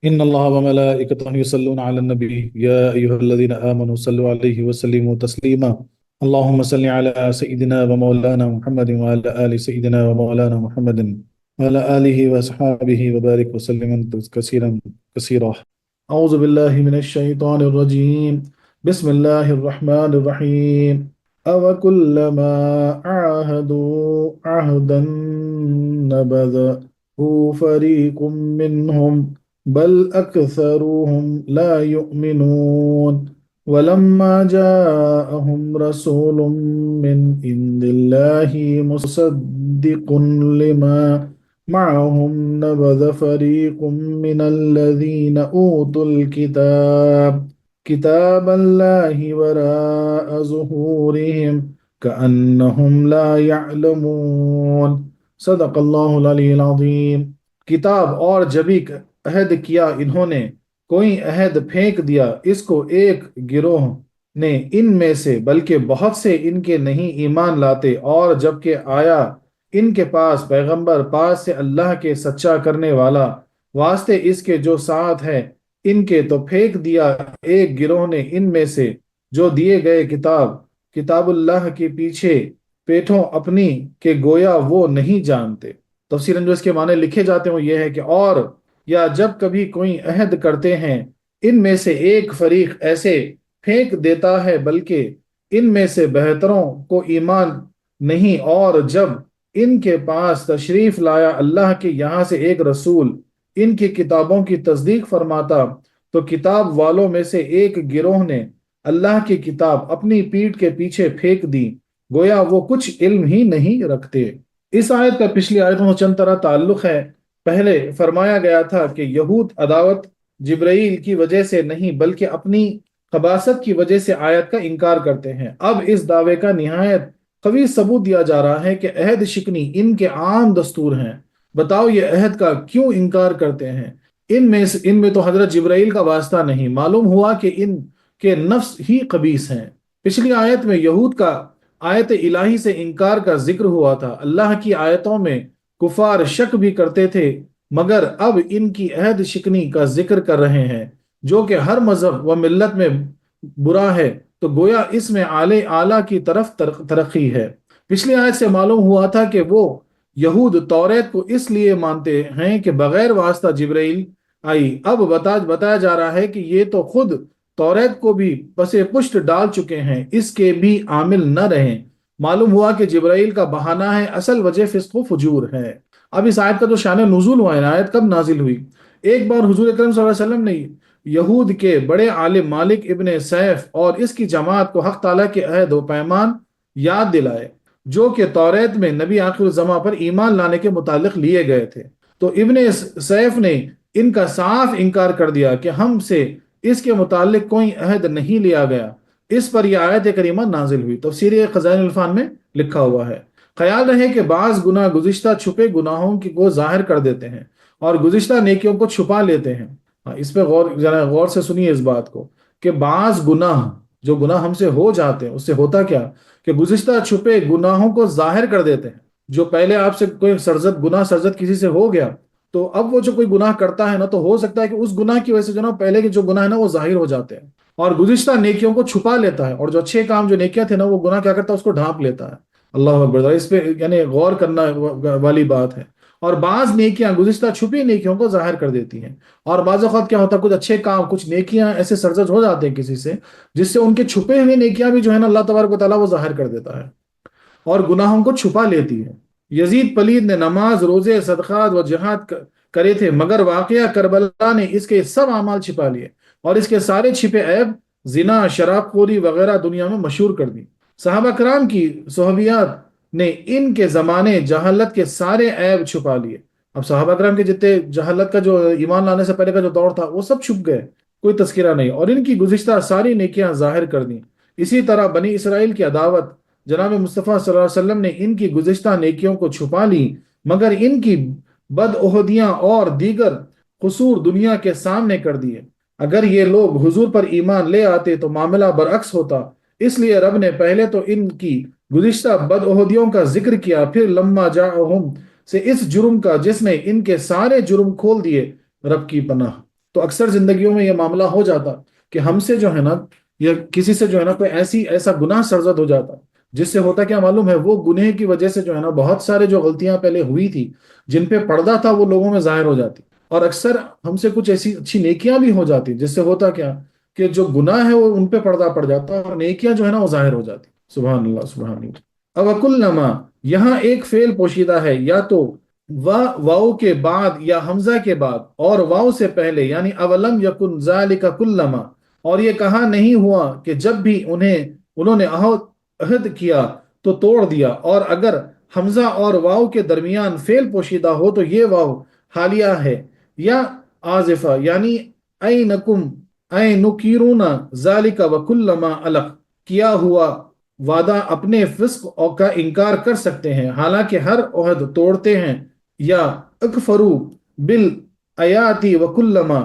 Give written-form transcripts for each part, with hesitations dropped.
إن الله وملائكته يصلون على النبي يا أيها الذين آمنوا صلوا عليه وسلموا تسليما. اللهم صل على سيدنا ومولانا محمد وعلى آل سيدنا ومولانا محمد وعلى آله وصحابه وبارك وسلم كثيرا كثيرا. أعوذ بالله من الشيطان الرجيم. بسم الله الرحمن الرحيم. أو كلما عاهدوا عهدا نبذ فريق منهم بل أكثرهم لا يؤمنون ولما جاءهم رسول من عند الله مصدق لما معهم نبذ فريق من الذين أوتوا الكتاب كتاب الله وراء ظهورهم كأنهم لا يعلمون. صدق اللہ العلی العظیم. کتاب اور جبھی عہد کیا انہوں نے، کوئی عہد پھینک دیا اس کو ایک گروہ نے ان میں سے، بلکہ بہت سے ان کے نہیں ایمان لاتے، اور جبکہ آیا ان کے پاس پیغمبر پاس سے اللہ کے سچا کرنے والا، واسطے اس کے جو ساتھ ہے ان کے، تو پھینک دیا ایک گروہ نے ان میں سے جو دیے گئے کتاب اللہ کے پیچھے پیٹھوں اپنی، کہ گویا وہ نہیں جانتے۔ تفسیراً جو اس کے معنی لکھے جاتے ہیں وہ یہ ہے کہ اور یا جب کبھی کوئی عہد کرتے ہیں ان میں سے ایک فریق ایسے پھینک دیتا ہے، بلکہ ان میں سے بہتروں کو ایمان نہیں، اور جب ان کے پاس تشریف لایا اللہ کے یہاں سے ایک رسول ان کی کتابوں کی تصدیق فرماتا، تو کتاب والوں میں سے ایک گروہ نے اللہ کی کتاب اپنی پیٹھ کے پیچھے پھینک دی، گویا وہ کچھ علم ہی نہیں رکھتے۔ اس آیت کا پچھلی آیتوں سے چند طرح تعلق ہے۔ پہلے فرمایا گیا تھا کہ یہود عداوت جبرائیل کی وجہ سے نہیں بلکہ اپنی خباثت کی وجہ سے آیت کا انکار کرتے ہیں۔ اب اس دعوے کا نہایت قوی ثبوت دیا جا رہا ہے کہ عہد شکنی ان کے عام دستور ہیں۔ بتاؤ یہ عہد کا کیوں انکار کرتے ہیں؟ ان میں تو حضرت جبرائیل کا واسطہ نہیں، معلوم ہوا کہ ان کے نفس ہی خبیث ہیں۔ پچھلی آیت میں یہود کا آیت الہی سے انکار کا ذکر ہوا تھا۔ اللہ کی آیتوں میں کفار شک بھی کرتے تھے، مگر اب ان کی عہد شکنی کا ذکر کر رہے ہیں، جو کہ ہر مذہب و ملت میں برا ہے، تو گویا اس میں اعلیٰ کی طرف ترقی ہے۔ پچھلی آیت سے معلوم ہوا تھا کہ وہ یہود توریت کو اس لیے مانتے ہیں کہ بغیر واسطہ جبرائیل آئی۔ اب بتایا جا رہا ہے کہ یہ تو خود توریت کو بھی پس پشت ڈال چکے ہیں، اس کے بھی عامل نہ رہیں۔ معلوم ہوا کہ جبرائیل کا بہانہ ہے، اصل وجہ فسق و فجور ہے۔ اب اس آیت کا جو شان نزول ہوا ہے، آیت کب نازل ہوئی؟ ایک بار حضور اکرم صلی اللہ علیہ وسلم نے یہود کے بڑے عالم مالک ابن سیف اور اس کی جماعت کو حق تعالیٰ کے عہد و پیمان یاد دلائے، جو کہ توریت میں نبی آخر الزماں پر ایمان لانے کے متعلق لیے گئے تھے۔ تو ابن سیف نے ان کا صاف انکار کر دیا کہ ہم سے اس کے متعلق کوئی عہد نہیں لیا گیا۔ اس پر یہ آیت کریمہ نازل ہوئی۔ تفسیر خزائن العرفان میں لکھا ہوا ہے۔ خیال رہے کہ بعض گناہ گزشتہ چھپے گناہوں کو ظاہر کر دیتے ہیں اور گزشتہ نیکیوں کو چھپا لیتے ہیں۔ اس پہ غور سے سنیے اس بات کو کہ بعض گناہ، جو گناہ ہم سے ہو جاتے ہیں، اس سے ہوتا کیا کہ گزشتہ چھپے گناہوں کو ظاہر کر دیتے ہیں۔ جو پہلے آپ سے کوئی گناہ سرزد کسی سے ہو گیا، تو اب وہ جو کوئی گناہ کرتا ہے نا، تو ہو سکتا ہے کہ اس گناہ کی وجہ سے جو نا پہلے کے جو گناہ ہے نا وہ ظاہر ہو جاتے ہیں، اور گزشتہ نیکیوں کو چھپا لیتا ہے، اور جو اچھے کام جو نیکیاں تھے نا وہ گناہ کیا کرتا ہے، اس کو ڈھانپ لیتا ہے۔ اللہ اکبر! اس پہ یعنی غور کرنا والی بات ہے۔ اور بعض نیکیاں گزشتہ چھپی نیکیوں کو ظاہر کر دیتی ہیں، اور بعض اوقات کیا ہوتا ہے، کچھ اچھے کام، کچھ نیکیاں ایسے سرزد ہو جاتے ہیں کسی سے، جس سے ان کے چھپے ہوئے نیکیاں بھی جو ہے نا اللہ تبارک و تعالیٰ وہ ظاہر کر دیتا ہے اور گناہوں کو چھپا لیتی ہے۔ یزید پلید نے نماز، روزے، صدقات و جہاد کرے تھے، مگر واقعہ کربلا نے اس کے سب اعمال چھپا لیے اور اس کے سارے چھپے عیب، زنا، شراب خوری وغیرہ دنیا میں مشہور کر دی۔ صحابہ کرام کی صحبیات نے ان کے زمانے جہالت کے سارے عیب چھپا لیے۔ اب صحابہ کرام کے جتنے جہالت کا جو ایمان لانے سے پہلے کا جو دور تھا وہ سب چھپ گئے، کوئی تذکرہ نہیں، اور ان کی گزشتہ ساری نیکیاں ظاہر کر دیں۔ اسی طرح بنی اسرائیل کی عداوت، جناب مصطفیٰ صلی اللہ علیہ وسلم نے ان کی گزشتہ نیکیوں کو چھپا لی، مگر ان کی بدعہدیاں اور دیگر قصور دنیا کے سامنے کر دیے۔ اگر یہ لوگ حضور پر ایمان لے آتے تو معاملہ برعکس ہوتا، اس لیے رب نے پہلے تو ان کی گزشتہ بدعہدیوں کا ذکر کیا، پھر لما جاءہم سے اس جرم کا جس نے ان کے سارے جرم کھول دیے، رب کی پناہ۔ تو اکثر زندگیوں میں یہ معاملہ ہو جاتا کہ ہم سے جو ہے نا یا کسی سے جو ہے نا کوئی ایسا گناہ سرزد ہو جاتا جس سے ہوتا کیا معلوم ہے، وہ گناہ کی وجہ سے جو ہے نا بہت سارے جو غلطیاں پہلے ہوئی تھی جن پہ پردہ تھا وہ لوگوں میں ظاہر ہو جاتی، اور اکثر ہم سے کچھ ایسی اچھی نیکیاں بھی ہو جاتی جس سے ہوتا کیا کہ جو گناہ ہے وہ ان پہ پردہ پڑ جاتا اور نیکیاں جو ہے نا وہ ظاہر ہو جاتی۔ سبحان اللہ سبحان اللہ۔ اوکلما، یہاں ایک فعل پوشیدہ ہے، یا تو واؤ کے بعد یا حمزہ کے بعد اور واؤ سے پہلے، یعنی اولم یکن ذالک کلما، اور یہ کہا نہیں ہوا کہ جب بھی انہوں نے عہد کیا تو توڑ دیا، اور اگر حمزہ اور واؤ کے درمیان فعل پوشیدہ ہو تو یہ واؤ حالیہ ہے یا آزفہ، یعنی اینکم اینکیرون ذالک وکلما علق، کیا ہوا وعدہ اپنے فسق کا انکار کر سکتے ہیں حالانکہ ہر عہد توڑتے ہیں، یا اکفرو بالآیاتی وکلما،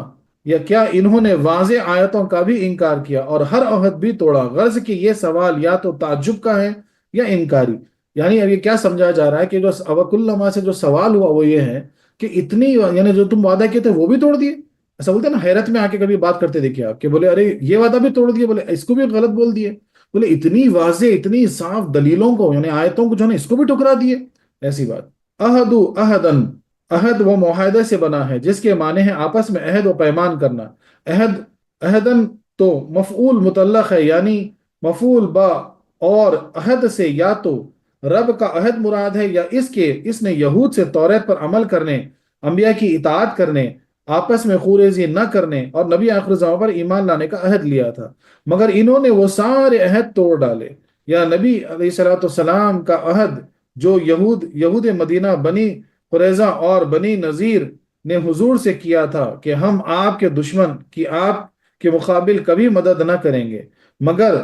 یا کیا انہوں نے واضح آیتوں کا بھی انکار کیا اور ہر عہد بھی توڑا۔ غرض کہ یہ سوال یا تو تعجب کا ہے یا انکاری، یعنی اب یہ کیا سمجھا جا رہا ہے کہ جو اوکلما سے جو سوال ہوا وہ یہ ہے کہ اتنی، یعنی جو تم وعدہ کیے تھے وہ بھی توڑ دیے۔ ایسا بولتے ہیں نا، حیرت میں آ کے کبھی بات کرتے دیکھے آپ کہ بولے ارے یہ وعدہ بھی توڑ دیے، بولے اس کو بھی غلط بول دیے، بولے اتنی واضح اتنی صاف دلیلوں کو یعنی آیتوں کو جو ہے نا اس کو بھی ٹھکرا دیے، ایسی بات۔ عہد عہدن، عہد وہ معاہدے سے بنا ہے جس کے معنی ہے آپس میں عہد و پیمان کرنا۔ عہد عہدن تو مفعول مطلق ہے، یعنی مفعول با، اور عہد سے یا تو رب کا عہد مراد ہے یا اس نے یہود سے توریت پر عمل کرنے، انبیاء کی اطاعت کرنے، آپس میں خوریزی نہ کرنے اور نبی آخر الزمان پر ایمان لانے کا عہد لیا تھا، مگر انہوں نے وہ سارے عہد توڑ ڈالے۔ یا نبی علیہ السلام کا عہد جو یہود مدینہ، بنی قریظہ اور بنی نذیر نے حضور سے کیا تھا کہ ہم آپ کے دشمن کی آپ کے مقابل کبھی مدد نہ کریں گے، مگر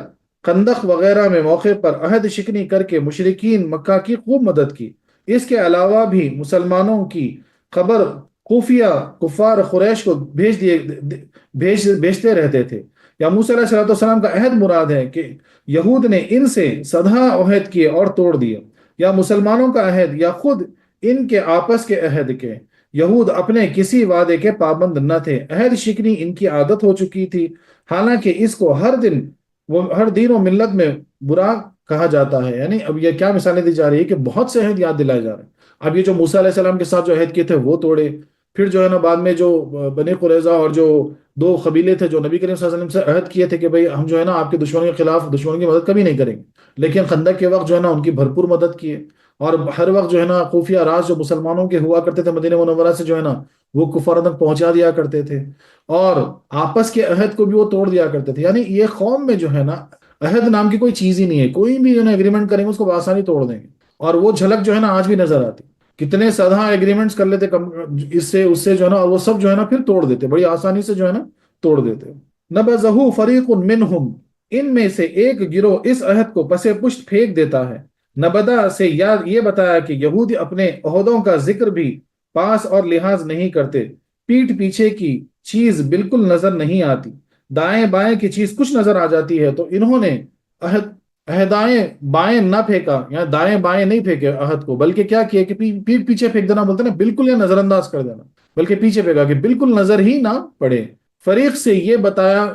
خندق وغیرہ میں موقع پر عہد شکنی کر کے مشرکین مکہ کی خوب مدد کی۔ اس کے علاوہ بھی مسلمانوں کی خبر خفیہ کفار قریش کو بھیجتے رہتے تھے۔ یا موسیٰ علیہ السلام کا عہد مراد ہے کہ یہود نے ان سے سدھا عہد کیے اور توڑ دیے، یا مسلمانوں کا عہد یا خود ان کے آپس کے عہد کے۔ یہود اپنے کسی وعدے کے پابند نہ تھے، عہد شکنی ان کی عادت ہو چکی تھی، حالانکہ اس کو ہر دین و ملت میں برا کہا جاتا ہے۔ یعنی اب یہ کیا مثالیں دی جا رہی ہے کہ بہت سے عہد یاد دلائے جا رہے ہیں۔ اب یہ جو موسیٰ علیہ السلام کے ساتھ جو عہد کیے تھے وہ توڑے، پھر جو ہے نا بعد میں جو بنی قریظہ اور جو دو قبیلے تھے جو نبی کریم صلی اللہ علیہ وسلم سے عہد کیے تھے کہ بھئی ہم جو ہے نا آپ کے دشمنوں کے خلاف دشمنوں کی مدد کبھی نہیں کریں گے، لیکن خندق کے وقت جو ہے نا ان کی بھرپور مدد کیے، اور ہر وقت جو ہے نا خفیہ راز جو مسلمانوں کے ہوا کرتے تھے مدینہ منورہ سے جو ہے نا وہ کفار تک پہنچا دیا کرتے تھے، اور آپس کے عہد کو بھی وہ توڑ دیا کرتے تھے۔ یعنی یہ قوم میں جو ہے نا عہد نام کی کوئی چیز ہی نہیں ہے، کوئی بھی جو ہے نا ایگریمنٹ کریں گے اس کو بآسانی توڑ دیں گے، اور وہ جھلک جو ہے نا آج بھی نظر آتی، کتنے سادہ ایگریمنٹس کر لیتے اس سے جو ہے نا، اور وہ سب جو ہے نا پھر توڑ دیتے، بڑی آسانی سے جو ہے نا توڑ دیتے۔ نبذہ فریق منہم، ان میں سے ایک گروہ اس عہد کو پس پشت پھینک دیتا ہے۔ نبدا سے یاد یہ بتایا کہ یہودی اپنے عہدوں کا ذکر بھی پاس اور لحاظ نہیں کرتے، پیٹھ پیچھے کی چیز بالکل نظر نہیں آتی، دائیں بائیں کی چیز کچھ نظر آ جاتی ہے، تو انہوں نے عہدائیں بائیں نہ پھینکا، یا دائیں بائیں نہیں پھینکے عہد کو، بلکہ کیا کیا کہ پیٹھ پیچھے پھینک دینا بولتے ہیں نا، بالکل یا نظر انداز کر دینا، بلکہ پیچھے پھینکا کہ بالکل نظر ہی نہ پڑے۔ فریق سے یہ بتایا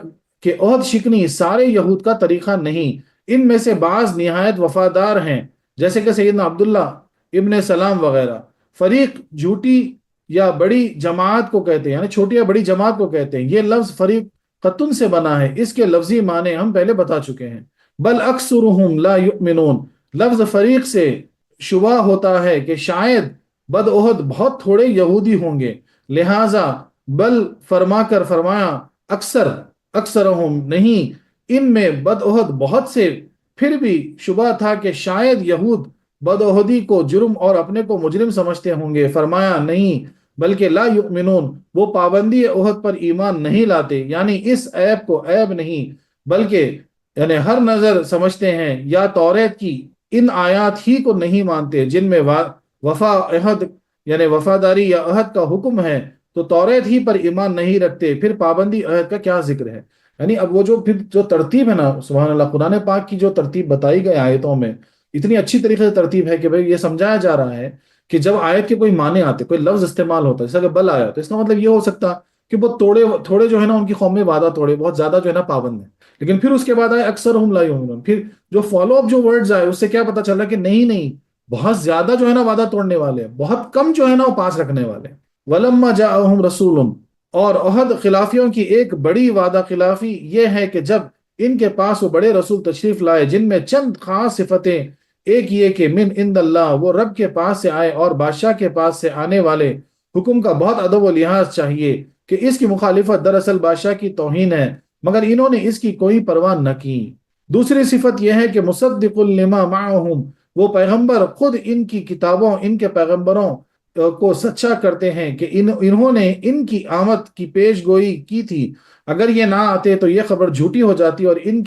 کہ عہد شکنی سارے یہود کا طریقہ نہیں، ان میں سے بعض نہایت وفادار ہیں جیسے کہ سیدنا عبداللہ ابن سلام وغیرہ۔ فریق جھوٹی یا بڑی جماعت کو کہتے ہیں، یعنی چھوٹی یا بڑی جماعت کو کہتے ہیں۔ یہ لفظ فریق قطن سے بنا ہے، اس کے لفظی معنی ہم پہلے بتا چکے ہیں۔ بل اکثرهم لا یؤمنون، لفظ فریق سے شبہ ہوتا ہے کہ شاید بدعہد بہت تھوڑے یہودی ہوں گے، لہٰذا بل فرما کر فرمایا اکثرهم، نہیں ان میں بدعہد بہت سے، پھر بھی شبہ تھا کہ شاید یہود بدعہدی کو جرم اور اپنے کو مجرم سمجھتے ہوں گے، فرمایا نہیں بلکہ لا یؤمنون، وہ پابندی عہد پر ایمان نہیں لاتے، یعنی اس عیب کو عیب نہیں بلکہ یعنی ہر نظر سمجھتے ہیں، یا توریت کی ان آیات ہی کو نہیں مانتے جن میں وفا عہد یعنی وفاداری یا عہد کا حکم ہے، تو توریت ہی پر ایمان نہیں رکھتے، پھر پابندی عہد کا کیا ذکر ہے۔ یعنی اب وہ پھر جو ترتیب ہے نا، سبحان اللہ، قرآن پاک کی جو ترتیب بتائی گئی آیتوں میں اتنی اچھی طریقے سے ترتیب ہے کہ بھئی یہ سمجھایا جا رہا ہے کہ جب آیت کے کوئی معنی آتے، کوئی لفظ استعمال ہوتا ہے، جیسا کہ بل آیا، تو اس کا مطلب یہ ہو سکتا کہ وہ تھوڑے جو ہے نا ان کی قوم میں وعدہ توڑے، بہت زیادہ جو ہے نا پابند ہیں. لیکن پھر اس کے بعد آئے اکثر ہم لا یؤمنون، پھر جو فالو اپ جو ورڈز آئے اس سے کیا پتا چلا کہ نہیں نہیں، بہت زیادہ جو ہے نا وعدہ توڑنے والے ہیں، بہت کم جو ہے نا وہ پاس رکھنے والے ہیں. ولما جاءہم رسول، اور عہد خلافیوں کی ایک بڑی وعدہ خلافی یہ ہے کہ جب ان کے پاس وہ بڑے رسول تشریف لائے جن میں چند خاص صفتیں، ایک یہ کہ من عند اللہ، وہ رب کے پاس سے آئے اور بادشاہ کے پاس سے آنے والے حکم کا بہت ادب و لحاظ چاہیے، کہ اس کی مخالفت دراصل بادشاہ کی توہین ہے، مگر انہوں نے اس کی کوئی پرواہ نہ کی. دوسری صفت یہ ہے کہ مصدق لما معہم، وہ پیغمبر خود ان کی کتابوں، ان کے پیغمبروں کو سچا کرتے ہیں کہ انہوں نے ان کی آمد کی پیش گوئی کی تھی، اگر یہ نہ آتے تو یہ خبر جھوٹی ہو جاتی اور ان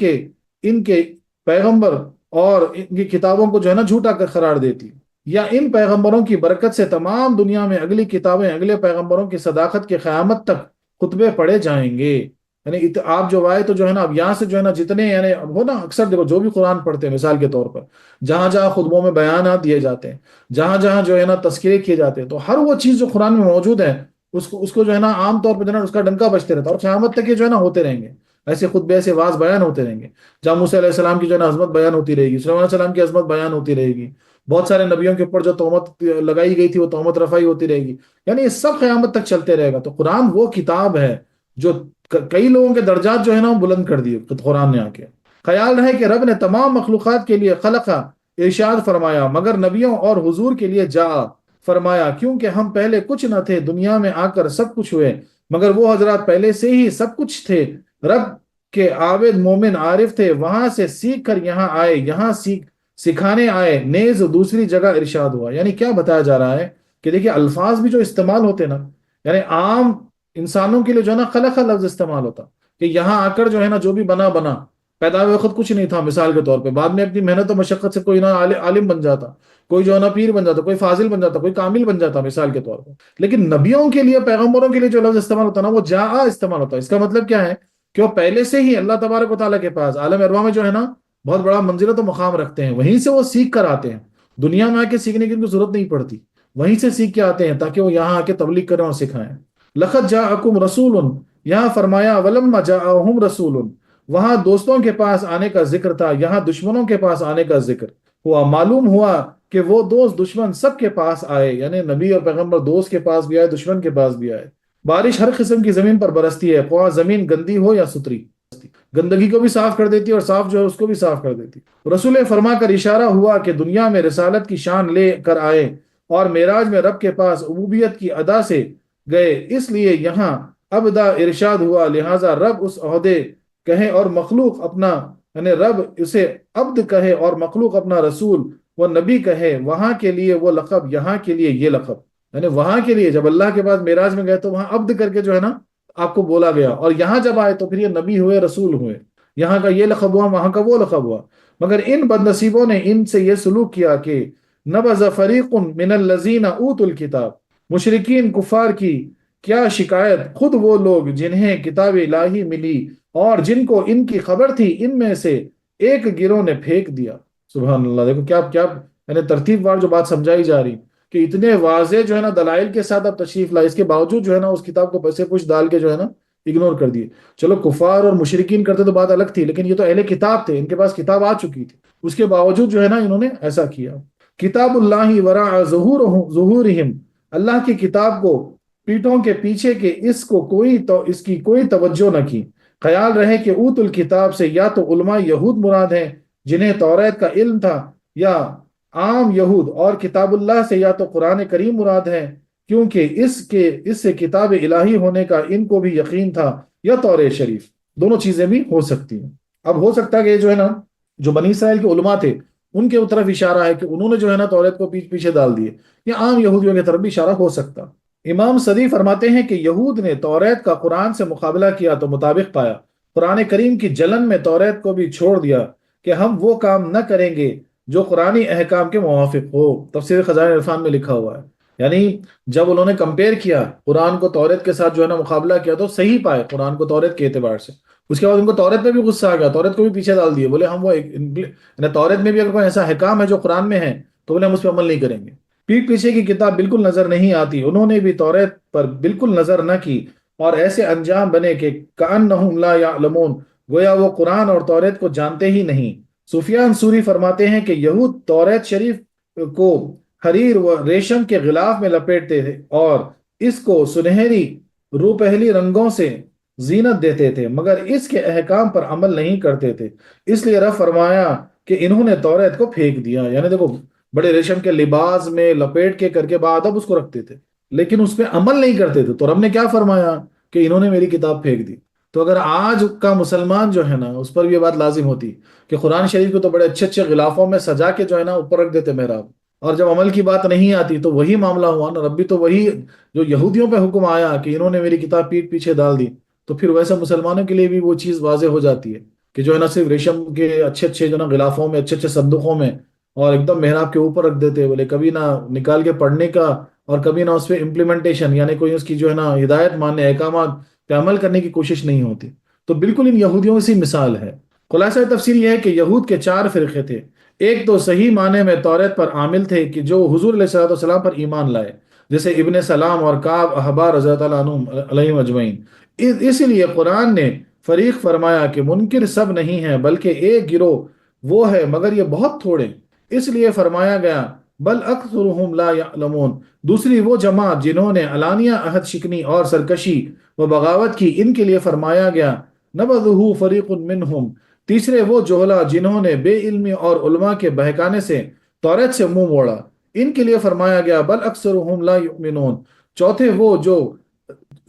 کے پیغمبر اور ان کی کتابوں کو جو ہے نا جھوٹا کر قرار دیتی. یا ان پیغمبروں کی برکت سے تمام دنیا میں اگلی کتابیں اگلے پیغمبروں کی صداقت کے قیامت تک خطبے پڑھے جائیں گے. یعنی آپ جو آئے تو جو ہے نا اب یہاں سے جو ہے نا جتنے یعنی اب ہو نا اکثر دیکھو جو بھی قرآن پڑھتے ہیں مثال کے طور پر، جہاں جہاں خطبوں میں بیانات دیے جاتے ہیں، جہاں جہاں جو ہے نا تذکرے کیے جاتے ہیں، تو ہر وہ چیز جو قرآن میں موجود ہے اس کو جو ہے نا عام طور پہ جو ہے نا اس کا ڈنکا بجتے رہتا ہے، اور قیامت تک یہ جو ہے نا ہوتے رہیں گے. ایسے خطبے ایسے واز بیان ہوتے رہیں گے. جہاں موسیٰ علیہ السلام کی جو ہے نا عظمت بیان ہوتی رہے گی، سلیمان علیہ السلام کی عظمت بیان ہوتی رہے گی، بہت سارے نبیوں کے اوپر جو تہمت لگائی گئی تھی وہ تہمت رفائی ہوتی رہے گی. یعنی یہ سب قیامت تک چلتے رہے گا. تو قرآن وہ کتاب ہے جو کئی لوگوں کے درجات جو ہے نا وہ بلند کر دیے قرآن نے آ کے. خیال رہے کہ رب نے تمام مخلوقات کے لیے خلقہ ارشاد فرمایا، مگر نبیوں اور حضور کے لیے جا فرمایا، کیونکہ ہم پہلے کچھ نہ تھے، دنیا میں آ کر سب کچھ ہوئے، مگر وہ حضرات پہلے سے ہی سب کچھ تھے، رب کے عابد مومن عارف تھے، وہاں سے سیکھ کر یہاں آئے، یہاں سکھانے آئے. نیز دوسری جگہ ارشاد ہوا. یعنی کیا بتایا جا رہا ہے کہ دیکھیے الفاظ بھی جو استعمال ہوتے نا، یعنی عام انسانوں کے لیے جو ہے نا خلق لفظ استعمال ہوتا، کہ یہاں آ کر جو ہے نا جو بھی بنا پیدا ہوئے خود کچھ نہیں تھا مثال کے طور پہ، بعد میں اپنی محنت و مشقت سے کوئی نہ عالم بن جاتا، کوئی جو ہے نا پیر بن جاتا، کوئی فاضل بن جاتا، کوئی کامل بن جاتا مثال کے طور پہ. لیکن نبیوں کے لیے پیغمبروں کے لیے جو لفظ استعمال ہوتا نا وہ جا استعمال ہوتا ہے. اس کا مطلب کیا ہے کہ وہ پہلے سے ہی اللہ تبارک و تعالیٰ کے پاس عالم ارواح میں جو ہے نا بہت بڑا منزلت و مقام رکھتے ہیں، وہیں سے وہ سیکھ کر آتے ہیں. دنیا میں آ کے سیکھنے کی ان کو ضرورت نہیں پڑتی، وہیں سے سیکھ کے آتے ہیں تاکہ وہ یہاں آ کے تبلیغ کریں اور سکھائیں. لقد جاءکم رسول، یہاں فرمایا ولما جاءہم رسول، وہاں دوستوں کے پاس آنے کا ذکر تھا، یہاں دشمنوں کے پاس آنے کا ذکر ہوا. معلوم ہوا کہ وہ دوست دشمن سب کے پاس آئے، یعنی نبی اور پیغمبر دوست کے پاس بھی آئے، دشمن کے پاس بھی آئے. بارش ہر قسم کی زمین پر برستی ہے، خواہ زمین گندی ہو یا ستری، گندگی کو بھی صاف کر دیتی اور صاف جو ہے اس کو بھی صاف کر دیتی. رسول فرما کر اشارہ ہوا کہ دنیا میں رسالت کی شان لے کر آئے اور معراج میں رب کے پاس عبودیت کی ادا سے گئے، اس لیے یہاں ابدا ارشاد ہوا، لہذا رب اس عہدے کہے اور مخلوق اپنا، یعنی رب اسے عبد کہے اور مخلوق اپنا رسول و نبی کہے. وہاں کے لیے وہ لقب، یہاں کے لیے یہ لقب. یعنی وہاں کے لیے جب اللہ کے پاس معراج میں گئے تو وہاں عبد کر کے جو ہے نا آپ کو بولا گیا، اور یہاں جب آئے تو پھر یہ نبی ہوئے، رسول ہوئے. یہاں کا یہ لقب ہوا، وہاں کا وہ لقب ہوا. مگر ان بد نصیبوں نے ان سے یہ سلوک کیا کہ نبذ فریق من الذین اوتوا الکتاب، مشرکین کفار کی کیا شکایت، خود وہ لوگ جنہیں کتاب الہی ملی اور جن کو ان کی خبر تھی، ان میں سے ایک گروہ نے پھینک دیا. سبحان اللہ. دیکھو کیا کیا یعنی ترتیب وار جو بات سمجھائی جا رہی کہ اتنے واضح جو ہے نا دلائل کے ساتھ اب تشریف لائے، اس کے باوجود جو ہے نا اس کتاب کو پیسے پوچھ ڈال کے جو ہے نا اگنور کر دیے. چلو کفار اور مشرکین کرتے تو بات الگ تھی، لیکن یہ تو اہل کتاب تھے، ان کے پاس کتاب آ چکی تھی، اس کے باوجود جو ہے نا انہوں نے ایسا کیا. کتاب اللہ وراء ظہورہم، اللہ کی کتاب کو پیٹھوں کے پیچھے کے اس کی کوئی توجہ نہ کی. خیال رہے کہ اوت الکتاب سے یا تو علماء یہود مراد ہیں جنہیں توریت کا علم تھا، یا عام یہود، اور کتاب اللہ سے یا تو قرآن کریم مراد ہے کیونکہ اس سے کتاب الہی ہونے کا ان کو بھی یقین تھا، یا توریت شریف. دونوں چیزیں بھی ہو سکتی ہیں. اب ہو سکتا ہے کہ جو ہے نا جو بنی اسرائیل کے علماء تھے ان کے طرف اشارہ ہے کہ انہوں نے جو ہے نا توریت کو پیچھے ڈال دیے، یا عام یہودیوں کی طرف بھی اشارہ ہو سکتا. امام صدی فرماتے ہیں کہ یہود نے توریت کا قرآن سے مقابلہ کیا تو مطابق پایا، قرآن کریم کی جلن میں توریت کو بھی چھوڑ دیا کہ ہم وہ کام نہ کریں گے جو قرآنی احکام کے موافق ہو. تفسیر خزائن عرفان میں لکھا ہوا ہے. یعنی جب انہوں نے کمپیئر کیا قرآن کو توریت کے ساتھ جو ہے نا مقابلہ کیا تو صحیح پائے قرآن کو توریت کے اعتبار سے. اس کے بعد ان کو توریت پہ بھی غصہ آ گیا، توریت کو بھی پیچھے ڈال دیے، بولے ہم وہ توریت میں بھی اگر کوئی ایسا احکام ہے جو قرآن میں ہے تو بولے ہم اس پہ عمل نہیں کریں گے. پیٹ پیچھے کی کتاب بالکل نظر نہیں آتی، انہوں نے بھی توریت پر بالکل نظر نہ کی، اور ایسے انجام بنے کہ کأنہم لا یعلمون، گویا وہ قرآن اور توریت کو جانتے ہی نہیں۔ سفیان سوری فرماتے ہیں کہ یہود توریت شریف کو حریر و ریشم کے غلاف میں لپیٹتے تھے اور اس کو سنہری روپہلی رنگوں سے زینت دیتے تھے، مگر اس کے احکام پر عمل نہیں کرتے تھے، اس لیے رب فرمایا کہ انہوں نے توریت کو پھینک دیا۔ یعنی دیکھو، بڑے ریشم کے لباس میں لپیٹ کے کر کے بعد اس کو رکھتے تھے، لیکن اس پہ عمل نہیں کرتے تھے، تو رب نے کیا فرمایا کہ انہوں نے میری کتاب پھینک دی۔ تو اگر آج کا مسلمان جو ہے نا، اس پر بھی یہ بات لازم ہوتی کہ قرآن شریف کو تو بڑے اچھے اچھے غلافوں میں سجا کے جو ہے نا اوپر رکھ دیتے محراب، اور جب عمل کی بات نہیں آتی تو وہی معاملہ ہوا نا، ربی تو وہی جو یہودیوں پہ حکم آیا کہ انہوں نے میری کتاب پیٹ پیچھے ڈال دی، تو پھر ویسے مسلمانوں کے لیے بھی وہ چیز واضح ہو جاتی ہے کہ جو ہے نا صرف ریشم کے اچھے اچھے جو نا غلافوں میں، اچھے اچھے صندوقوں میں، اور ایک دم محراب کے اوپر رکھ دیتے، بولے کبھی نہ نکال کے پڑھنے کا، اور کبھی نہ اس پہ امپلیمنٹیشن، یعنی کوئی اس کی جو ہے نا ہدایت ماننے، احکامات پہ عمل کرنے کی کوشش نہیں ہوتی۔ تو بالکل ان یہودیوں کی مثال ہے۔ خلاصہ تفسیر یہ ہے کہ یہود کے چار فرقے تھے۔ ایک تو صحیح معنی میں توریت پر عامل تھے کہ جو حضور علیہ الصلوۃ والسلام پر ایمان لائے، جیسے ابن سلام اور کعب احبار رضی اللہ عنہم علیہم اجمعین۔ اسی لیے قرآن نے فریق فرمایا کہ منکر سب نہیں ہیں، بلکہ ایک گروہ وہ ہے مگر یہ بہت تھوڑے، اس لیے فرمایا گیا بل اکثرهم لا یعلمون، دوسری وہ جماعت جنہوں نے علانیہ عہد شکنی اور سرکشی و بغاوت کی، ان کے لیے فرمایا گیا نبذہ فریق منہم، تیسرے وہ جہلا جنہوں نے بے علمی اور علماء کے بہکانے سے توریت سے منہ موڑا، ان کے لیے فرمایا گیا بل اکثرهم لا یؤمنون، چوتھے وہ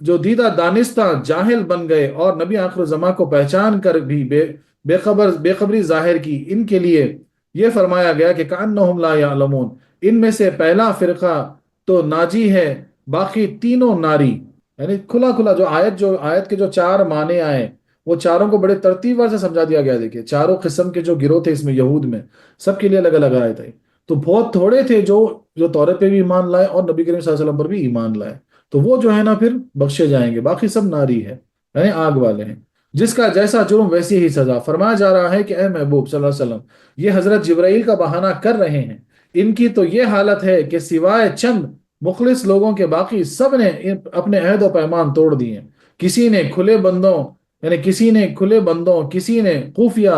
جو دیدہ دانستہ جاہل بن گئے اور نبی آخر الزماں کو پہچان کر بھی بے خبری ظاہر کی، ان کے لیے یہ فرمایا گیا کہ کأنہم لا یعلمون، ان میں سے پہلا فرقہ تو ناجی ہے، باقی تینوں ناری۔ یعنی کھلا کھلا جو آیت کے جو چار معنی آئے، وہ چاروں کو بڑے ترتیب سے سمجھا دیا گیا۔ دیکھیں چاروں قسم کے جو گروہ تھے اس میں یہود میں، سب کے لیے الگ الگ آیت ہے۔ تو بہت تھوڑے تھے جو توریت پہ بھی ایمان لائے اور نبی کریم صلی اللہ علیہ وسلم پر بھی ایمان لائے، تو وہ جو ہے نا پھر بخشے جائیں گے، باقی سب ناری ہے، یعنی آگ والے ہیں، جس کا جیسا جرم ویسی ہی سزا۔ فرمایا جا رہا ہے کہ اے محبوب صلی اللہ علیہ وسلم، یہ حضرت جبرائیل کا بہانہ کر رہے ہیں، ان کی تو یہ حالت ہے کہ سوائے چند مخلص لوگوں کے باقی سب نے اپنے عہد و پیمان توڑ دیے۔ کسی نے کھلے بندوں، کسی نے خفیہ،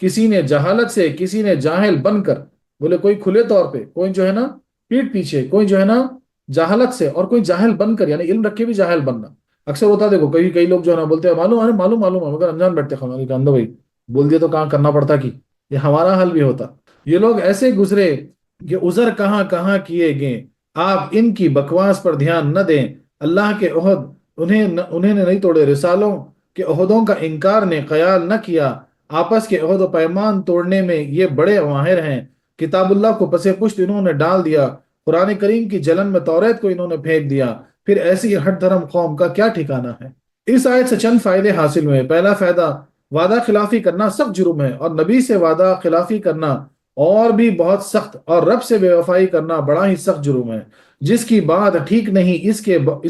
کسی نے جہالت سے، کسی نے جاہل بن کر، بولے کوئی کھلے طور پہ، کوئی جو ہے نا پیٹ پیچھے، کوئی جو ہے نا جہالت سے، اور کوئی جاہل بن کر، یعنی علم رکھ کے بھی جاہل بننا۔ اکثر ہوتا ہے، دیکھو کئی لوگ جو ہے نا بولتے ہیں معلوم ہے معلوم معلوم ہے، مگر انجان بیٹھتے خانہ کہ اندھا بھائی بول دیا تو کہاں کرنا پڑتا کی، یہ ہمارا حل بھی ہوتا۔ یہ لوگ ایسے گزرے کہ عذر کہاں کہاں کیے گئے، آپ ان کی بکواس پر دھیان نہ دیں، اللہ کے عہد انہیں نے نہیں توڑے، رسالوں کے عہدوں کا انکار نے خیال نہ کیا، آپس کے عہد و پیمان توڑنے میں یہ بڑے ماہر ہیں، کتاب اللہ کو پس پشت انہوں نے ڈال دیا، قرآن کریم کی جلن میں توریت کو انہوں نے پھینک دیا، پھر ایسی ہٹ دھرم قوم کا کیا ٹھکانہ ہے۔ اس آیت سے چند فائدے حاصل ہوئے۔ پہلا فائدہ، وعدہ خلافی کرنا سخت جرم ہے، اور نبی سے وعدہ خلافی کرنا اور بھی بہت سخت، اور رب سے بے وفائی کرنا بڑا ہی سخت جرم ہے۔ جس کی بات ٹھیک نہیں اس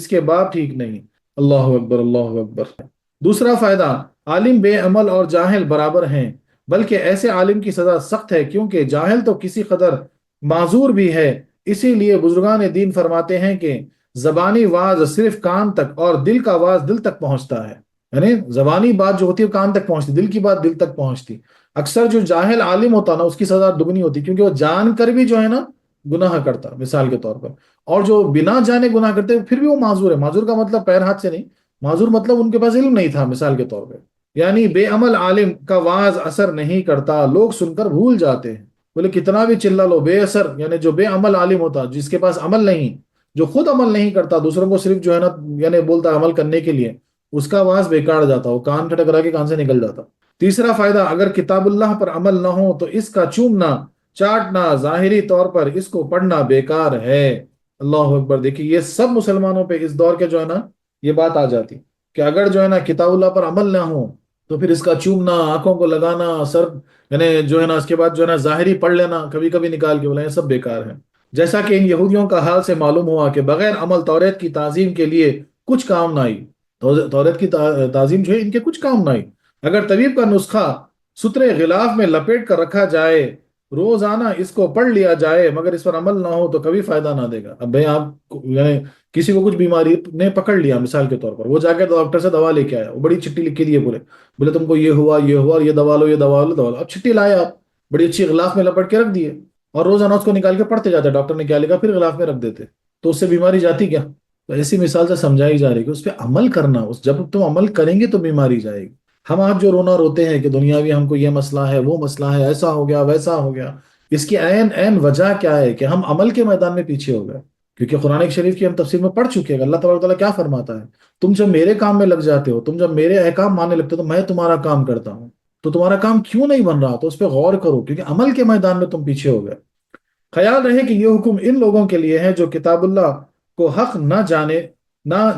کے باپ ٹھیک نہیں۔ اللہ اکبر، اللہ اکبر۔ دوسرا فائدہ، عالم بے عمل اور جاہل برابر ہیں، بلکہ ایسے عالم کی سزا سخت ہے، کیونکہ جاہل تو کسی قدر معذور بھی ہے۔ اسی لیے بزرگان دین فرماتے ہیں کہ زبانی واز صرف کان تک اور دل کا واز دل تک پہنچتا ہے، یعنی زبانی بات جو ہوتی ہے وہ کان تک پہنچتی، دل کی بات دل تک پہنچتی۔ اکثر جو جاہل عالم ہوتا نا، اس کی سزا دگنی ہوتی، کیونکہ وہ جان کر بھی جو ہے نا گناہ کرتا، مثال کے طور پر، اور جو بنا جانے گناہ کرتے پھر بھی وہ معذور ہے۔ معذور کا مطلب پیر ہاتھ سے نہیں، معذور مطلب ان کے پاس علم نہیں تھا، مثال کے طور پہ۔ یعنی بے عمل عالم کا واز اثر نہیں کرتا، لوگ سن کر بھول جاتے ہیں، بولے کتنا بھی چلا لو بے اثر، یعنی جو بے عمل عالم ہوتا، جس کے پاس عمل نہیں، جو خود عمل نہیں کرتا، دوسروں کو صرف جو ہے نا یعنی بولتا عمل کرنے کے لیے، اس کا واز بیکار جاتا، وہ کان ٹکرا کے کان سے نکل جاتا۔ تیسرا فائدہ، اگر کتاب اللہ پر عمل نہ ہو تو اس کا چومنا چاٹنا ظاہری طور پر اس کو پڑھنا بیکار ہے۔ اللہ اکبر۔ دیکھیے یہ سب مسلمانوں پہ اس دور کے جو ہے نا یہ بات آ جاتی کہ اگر جو ہے نا کتاب اللہ پر عمل نہ ہو تو پھر اس کا چومنا، آنکھوں کو لگانا، سر یعنی جو ہے نا اس کے بعد جو ہے نا ظاہری پڑھ لینا کبھی کبھی نکال کے، بولے یہ سب بیکار ہے۔ جیسا کہ ان یہودیوں کا حال سے معلوم ہوا کہ بغیر عمل توریت کی تعظیم کے لیے کچھ کام نہ آئی، توریت کی تعظیم جو ہے ان کے کچھ کام نہ آئی۔ اگر طبیب کا نسخہ سترے غلاف میں لپیٹ کر رکھا جائے، روزانہ اس کو پڑھ لیا جائے، مگر اس پر عمل نہ ہو تو کبھی فائدہ نہ دے گا۔ اب بھائی آپ یعنی کسی کو کچھ بیماری نے پکڑ لیا مثال کے طور پر، وہ جا کے ڈاکٹر سے دوا لے کے آیا، وہ بڑی چٹھی لکھ کے دیے پورے، بولے تم کو یہ ہوا یہ ہوا اور یہ دوا لو یہ دوا لو دوا لو، اب چٹھی لائے آپ، بڑی اچھی غلاف میں لپٹ کے رکھ دیے، اور روزانہ اس کو نکال کے پڑھتے جاتے ڈاکٹر نے کیا لکھا، پھر غلاف میں رکھ دیتے، تو اس سے بیماری جاتی کیا؟ تو ایسی مثال سے سمجھائی جا رہی ہے کہ اس پہ عمل کرنا، اس جب تم عمل کریں گے تو بیماری جائے گی۔ ہم آج جو رونا روتے ہیں کہ دنیاوی ہم کو یہ مسئلہ ہے وہ مسئلہ ہے، ایسا ہو گیا ویسا ہو گیا، اس کی عین وجہ کیا ہے کہ ہم عمل کے میدان میں پیچھے ہو گئے۔ کیونکہ قرآن شریف کی ہم تفسیر میں پڑھ چکے ہیں، اللہ تبارک تعالیٰ کیا فرماتا ہے، تم جب میرے کام میں لگ جاتے ہو، تم جب میرے احکام ماننے لگتے ہو تو میں تمہارا کام کرتا ہوں، تو تمہارا کام کیوں نہیں بن رہا، تو اس پہ غور کرو، کیونکہ عمل کے میدان میں تم پیچھے ہو گئے۔ خیال رہے کہ یہ حکم ان لوگوں کے لیے ہے جو کتاب اللہ کو حق نہ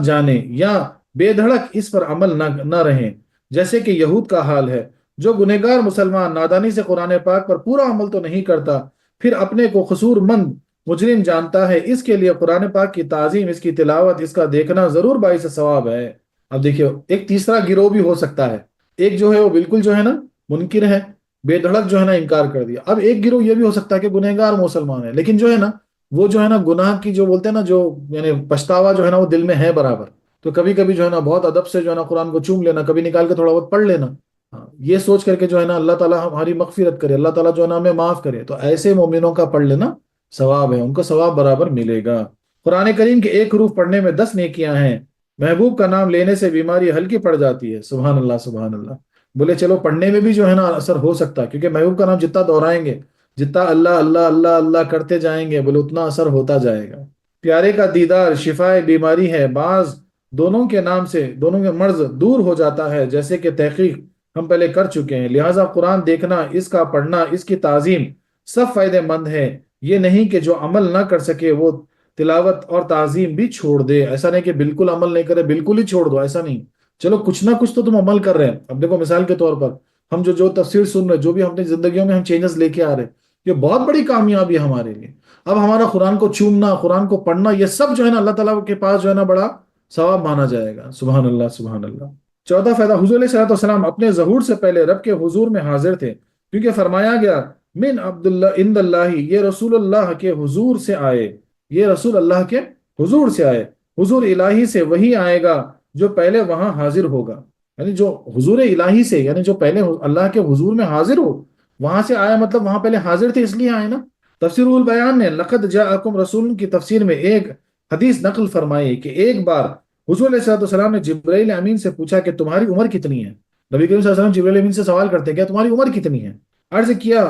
جانے یا بے دھڑک اس پر عمل نہ رہیں، جیسے کہ یہود کا حال ہے۔ جو گنہگار مسلمان نادانی سے قرآن پاک پر پورا عمل تو نہیں کرتا، پھر اپنے کو قصور مند مجرم جانتا ہے، اس کے لیے قرآن پاک کی تعظیم، اس کی تلاوت، اس کا دیکھنا ضرور باعث ثواب ہے۔ اب دیکھیے ایک تیسرا گروہ بھی ہو سکتا ہے، ایک جو ہے وہ بالکل جو ہے نا منکر ہے، بے دھڑک جو ہے نا انکار کر دیا۔ اب ایک گروہ یہ بھی ہو سکتا ہے کہ گنہگار مسلمان ہے، لیکن جو ہے نا وہ جو ہے نا گناہ کی جو بولتے ہیں نا جو یعنی پچھتاوا جو ہے نا وہ دل میں ہے برابر، تو کبھی کبھی جو ہے نا بہت ادب سے جو ہے نا قرآن کو چوم لینا، کبھی نکال کے تھوڑا بہت پڑھ لینا، ہاں، یہ سوچ کر کے جو ہے نا اللہ تعالیٰ ہماری مغفرت کرے، اللہ تعالیٰ جو ہے نا ہمیں معاف کرے، تو ایسے مومنوں کا پڑھ لینا ثواب ہے، ان کو ثواب برابر ملے گا۔ قرآن کریم کے ایک حروف پڑھنے میں 10 نیکیاں ہیں، محبوب کا نام لینے سے بیماری ہلکی پڑ جاتی ہے۔ سبحان اللہ سبحان اللہ۔ بولے چلو پڑھنے میں بھی جو ہے نا اثر ہو سکتا ہے، کیونکہ محبوب کا نام جتنا دہرائیں گے، جتنا اللہ اللہ اللہ اللہ کرتے جائیں گے، بولے اتنا اثر ہوتا جائے گا۔ پیارے کا دیدار شفائے بیماری ہے، بعض دونوں کے نام سے دونوں کے مرض دور ہو جاتا ہے، جیسے کہ تحقیق ہم پہلے کر چکے ہیں۔ لہٰذا قرآن دیکھنا، اس کا پڑھنا، اس کی تعظیم سب فائدہ مند ہے، یہ نہیں کہ جو عمل نہ کر سکے وہ تلاوت اور تعظیم بھی چھوڑ دے۔ ایسا نہیں کہ بالکل عمل نہیں کرے بالکل ہی چھوڑ دو، ایسا نہیں، چلو کچھ نہ کچھ تو تم عمل کر رہے ہیں۔ اب دیکھو مثال کے طور پر ہم جو تفسیر سن رہے، جو بھی ہم اپنی زندگیوں میں ہم چینجز لے کے آ رہے، یہ بہت بڑی کامیابی ہے ہمارے لیے۔ اب ہمارا قرآن کو چومنا، قرآن کو پڑھنا، یہ سب جو ہے نا اللہ تعالیٰ کے پاس جو ہے نا بڑا ثواب مانا جائے گا۔ سبحان اللہ سبحان اللہ۔ چوتھا فائدہ، حضور علیہ الصلوۃ والسلام اپنے ظہور سے پہلے رب کے حضور میں حاضر تھے، کیونکہ فرمایا گیا من عبداللہ عند اللہ، یہ رسول اللہ کے حضور سے آئے، یہ رسول اللہ کے حضور سے آئے۔ حضور الہی سے وہی آئے گا جو پہلے وہاں حاضر ہوگا، یعنی جو حضور الہی سے، یعنی جو پہلے اللہ کے حضور میں حاضر ہو، وہاں سے آیا، مطلب وہاں پہلے حاضر تھے اس لیے آئے نا۔ تفسیر البیان نے لقد جاءکم رسول کی تفسیر میں ایک حدیث نقل فرمائی کہ ایک بار حضور علیہ الصلوۃ والسلام نے جبرائیل امین سے پوچھا کہ تمہاری عمر کتنی ہے؟ نبی کریم صلی اللہ علیہ وسلم جبرائیل امین سے سوال کرتے ہیں کہ تمہاری عمر کتنی ہے؟ عرض کیا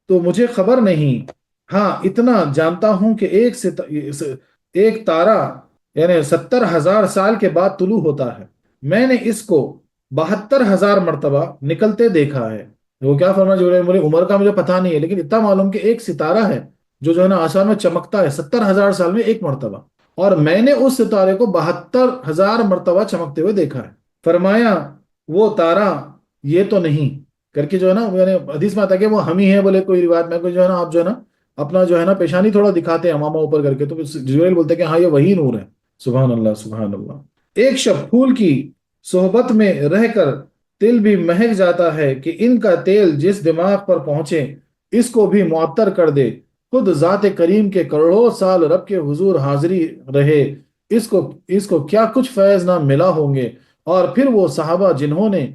تو مجھے خبر نہیں، ہاں اتنا جانتا ہوں کہ ایک تارا یعنی 70,000 سال کے بعد طلوع ہوتا ہے، میں نے اس کو 72,000 مرتبہ نکلتے دیکھا ہے۔ وہ کیا فرما جبرائیل، میری عمر کا مجھے پتہ نہیں ہے، لیکن اتنا معلوم کہ ایک ستارہ ہے جو ہے نا آسمان میں چمکتا ہے 70,000 سال میں ایک مرتبہ، اور میں نے اس ستارے کو 72,000 مرتبہ چمکتے ہوئے دیکھا ہے۔ فرمایا وہ تارا یہ تو نہیں کر کے جو ہے نا، یعنی حدیث میں آتا ہے کہ وہ ہم ہی ہیں، بولے کوئی روایت میں کوئی جو ہے نا آپ جو ہے نا اپنا جو ہے نا پیشانی تھوڑا دکھاتے ہیں امامہ اوپر کر کے، تو جبرائیل بولتے ہیں کہ ہاں یہ وہی نور ہے۔ سبحان اللہ سبحان اللہ۔ ایک شب پھول کی صحبت میں رہ کر تل بھی مہک جاتا ہے کہ ان کا تیل جس دماغ پر پہنچے اس کو بھی معطر کر دے، خود ذات کریم کے کروڑوں سال رب کے حضور حاضری رہے، اس کو کیا کچھ فیض نہ ملا ہوں گے، اور پھر وہ صحابہ جنہوں نے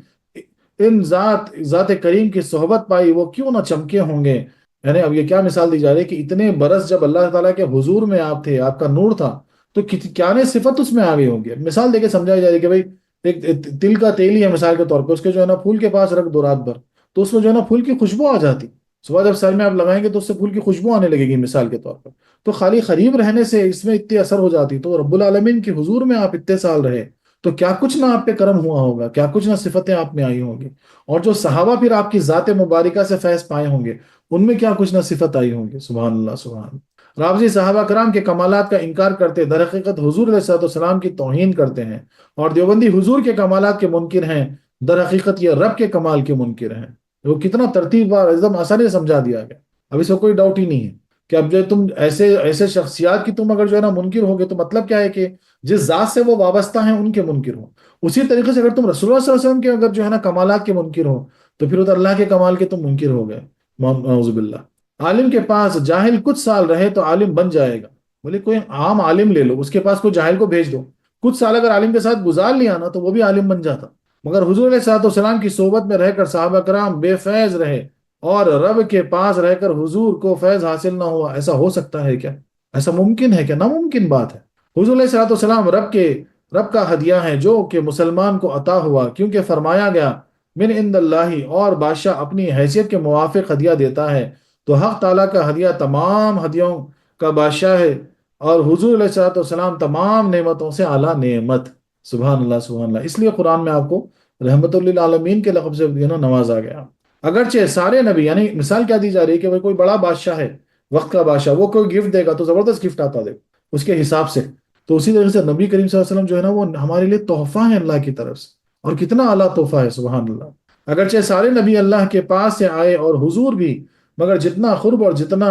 ان ذات کریم کی صحبت پائی وہ کیوں نہ چمکے ہوں گے۔ یعنی اب یہ کیا مثال دی جا رہی ہے کہ اتنے برس جب اللہ تعالیٰ کے حضور میں آپ تھے، آپ کا نور تھا، تو کیا نے صفت اس میں آ گئی ہوں گی۔ مثال دے کے سمجھائی جا رہی ہے کہ بھائی ایک تل کا تیل ہی ہے مثال کے طور پہ، اس کے جو ہے نا پھول کے پاس رکھ دو رات بھر، تو اس میں جو ہے نا پھول کی خوشبو آ جاتی، صبح جب سر میں آپ لگائیں گے تو اس سے پھول کی خوشبو آنے لگے گی مثال کے طور پر۔ تو خالی قریب رہنے سے اس میں اتنی اثر ہو جاتی، تو رب العالمین کے حضور میں آپ اتنے سال رہے تو کیا کچھ نہ آپ پہ کرم ہوا ہوگا، کیا کچھ نہ صفتیں آپ میں آئی ہوں گی، اور جو صحابہ پھر آپ کی ذات مبارکہ سے فیض پائے ہوں گے ان میں کیا کچھ نہ صفت آئی ہوں گی۔ سبحان اللہ سبحان اللہ۔ رافضی صحابہ کرام کے کمالات کا انکار کرتے، در حقیقت حضور علیہ الصلوۃ والسلام کی توہین کرتے ہیں، اور دیوبندی حضور کے کمالات کے منکر ہیں، در حقیقت یہ رب کے کمال کے منکر ہیں۔ وہ کتنا ترتیب بار ایک دم آسانی سے سمجھا دیا گیا، اب اس کو کوئی ڈاؤٹ ہی نہیں ہے کہ اب جو تم ایسے شخصیات کی تم اگر جو ہے نا منکر ہوگے تو مطلب کیا ہے کہ جس ذات سے وہ وابستہ ہیں ان کے منکر ہو۔ اسی طریقے سے اگر تم رسول اللہ صلی اللہ علیہ وسلم کے اگر جو ہے نا کمالات کے منکر ہو تو پھر اللہ کے کمال کے تم منکر ہو گئے، نعوذ باللہ۔ عالم کے پاس جاہل کچھ سال رہے تو عالم بن جائے گا، بولے کوئی عام عالم لے لو، اس کے پاس کوئی جاہل کو بھیج دو، کچھ سال اگر عالم کے ساتھ گزار لیا نا تو وہ بھی عالم بن جاتا۔ مگر حضور علیہ الصلوۃ والسلام کی صحبت میں رہ کر صحابہ کرام بے فیض رہے، اور رب کے پاس رہ کر حضور کو فیض حاصل نہ ہوا، ایسا ہو سکتا ہے کیا؟ ایسا ممکن ہے کیا؟ ناممکن بات ہے۔ حضور علیہ الصلوۃ والسلام رب کا ہدیہ ہے جو کہ مسلمان کو عطا ہوا، کیونکہ فرمایا گیا من عند اللہ، اور بادشاہ اپنی حیثیت کے موافق ہدیہ دیتا ہے، تو حق تعالیٰ کا ہدیہ تمام ہدیوں کا بادشاہ ہے، اور حضور علیہ الصلوۃ والسلام تمام نعمتوں سے اعلیٰ نعمت۔ سبحان اللہ سبحان اللہ، اس لیے قرآن میں آپ کو رحمت للعالمین کے لقب سے نوازا گیا۔ اگرچہ سارے نبی، یعنی مثال کیا دی جا رہی ہے کہ کوئی بڑا بادشاہ ہے، وقت کا بادشاہ، وہ کوئی گفٹ دے گا تو زبردست گفٹ آتا دے اس کے حساب سے، تو اسی طرح سے نبی کریم صلی اللہ علیہ وسلم جو ہے نا وہ ہمارے لیے تحفہ ہے اللہ کی طرف سے، اور کتنا اعلیٰ تحفہ ہے، سبحان اللہ۔ اگرچہ سارے نبی اللہ کے پاس سے آئے اور حضور بھی، مگر جتنا قرب اور جتنا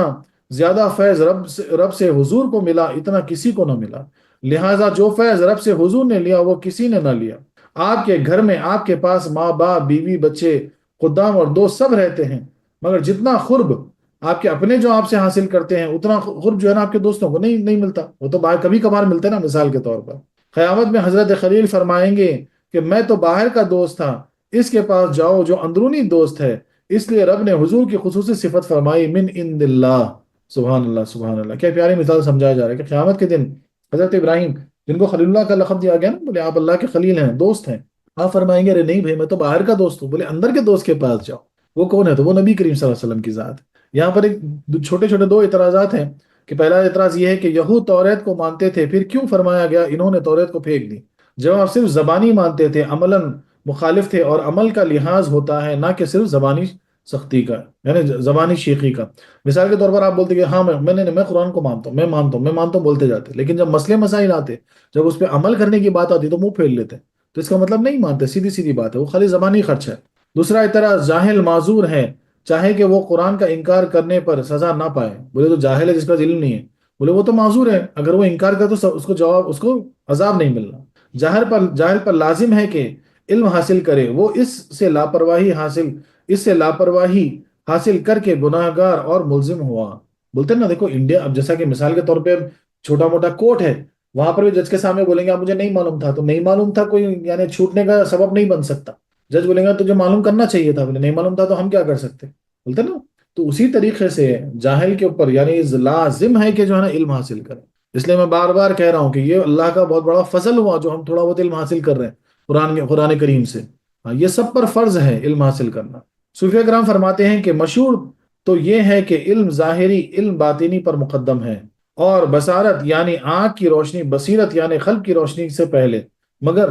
زیادہ فیض رب سے حضور کو ملا اتنا کسی کو نہ ملا، لہٰذا جو فیض رب سے حضور نے لیا وہ کسی نے نہ لیا۔ آپ کے گھر میں آپ کے پاس ماں باپ بیوی بچے خدام اور دوست سب رہتے ہیں، مگر جتنا قرب آپ کے اپنے جو آپ سے حاصل کرتے ہیں اتنا قرب جو ہے نا آپ کے دوستوں کو نہیں ملتا، وہ تو باہر کبھی کبھار ملتے نا، مثال کے طور پر قیامت میں حضرت خلیل فرمائیں گے کہ میں تو باہر کا دوست تھا، اس کے پاس جاؤ جو اندرونی دوست ہے، اس لیے رب نے حضور کی خصوصی صفت فرمائی من عند اللہ۔ سبحان اللہ سبحان اللہ، کیا پیاری مثال سمجھایا جا رہا ہے کہ قیامت کے دن حضرت ابراہیم جن کو خلیل اللہ کا لقب دیا گیا نا، بولے آپ اللہ کے خلیل ہیں، دوست ہیں، آپ فرمائیں گے ارے نہیں بھائی میں تو باہر کا دوست ہوں، بولے اندر کے دوست کے پاس جاؤ، وہ کون ہے؟ تو وہ نبی کریم صلی اللہ علیہ وسلم کی ذات ہے۔ یہاں پر ایک چھوٹے چھوٹے دو اعتراضات ہیں، کہ پہلا اعتراض یہ ہے کہ یہود توریت کو مانتے تھے، پھر کیوں فرمایا گیا انہوں نے توریت کو پھینک دی؟ جواب صرف زبانی مانتے تھے، عملاً مخالف تھے، اور عمل کا لحاظ ہوتا ہے نہ کہ صرف زبانی سختی کا، یعنی زبانی شیخی کا۔ مثال کے طور پر آپ بولتے کہ ہاں میں قرآن کو مانتا ہوں، میں مانتا ہوں بولتے جاتے، لیکن جب مسئلے مسائل آتے، جب اس پہ عمل کرنے کی بات آتی تو منہ پھیر لیتے، تو اس کا مطلب نہیں مانتے، سیدھی سیدھی بات ہے، وہ خالی زبانی خرچ ہے۔ دوسرا اعتراض جاہل معذور ہے، چاہے کہ وہ قرآن کا انکار کرنے پر سزا نہ پائے، بولے تو جاہل ہے جس کا علم نہیں ہے، بولے وہ تو معذور ہے، اگر وہ انکار کرے تو اس کو عذاب نہیں ملنا۔ جاہل پر لازم ہے کہ علم حاصل کرے، وہ اس سے لاپرواہی حاصل کر کے گناہ گار اور ملزم ہوا۔ بولتے ہیں نا، دیکھو انڈیا، اب جیسا کہ مثال کے طور پہ چھوٹا موٹا کورٹ ہے، وہاں پر بھی جج کے سامنے بولیں گے آپ مجھے نہیں معلوم تھا، تو نہیں معلوم تھا کوئی یعنی چھوٹنے کا سبب نہیں بن سکتا، جج بولیں گا تجھے معلوم کرنا چاہیے تھا، بولے نہیں معلوم تھا تو ہم کیا کر سکتے، بولتے نا۔ تو اسی طریقے سے جاہل کے اوپر یعنی لازم ہے کہ جو ہے نا علم حاصل کرے۔ اس لیے میں بار بار کہہ رہا ہوں کہ یہ اللہ کا بہت بڑا فضل ہوا جو ہم تھوڑا بہت علم حاصل کر رہے ہیں قرآن کریم سے، ہاں، یہ سب پر فرض ہے علم حاصل کرنا۔ صوفیہ کرام فرماتے ہیں کہ مشہور تو یہ ہے کہ علم ظاہری علم باطنی پر مقدم ہے، اور بصارت یعنی آنکھ کی روشنی، بصیرت یعنی قلب کی روشنی سے پہلے، مگر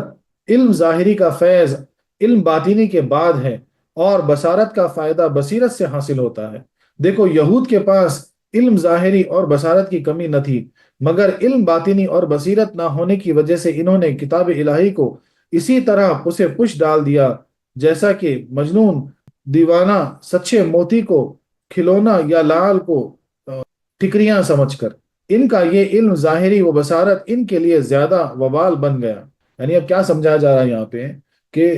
علم ظاہری کا فیض علم باطنی کے بعد ہے، اور بصارت کا فائدہ بصیرت سے حاصل ہوتا ہے۔ دیکھو یہود کے پاس علم ظاہری اور بصارت کی کمی نہ تھی، مگر علم باطنی اور بصیرت نہ ہونے کی وجہ سے انہوں نے کتاب الہی کو اسی طرح اسے پش ڈال دیا جیسا کہ مجنون دیوانہ سچے موتی کو کھلونا یا لال کو ٹھکریاں سمجھ کر، ان کا یہ علم ظاہری و بصارت ان کے لیے زیادہ وبال بن گیا۔ یعنی اب کیا سمجھایا جا رہا ہے یہاں پہ کہ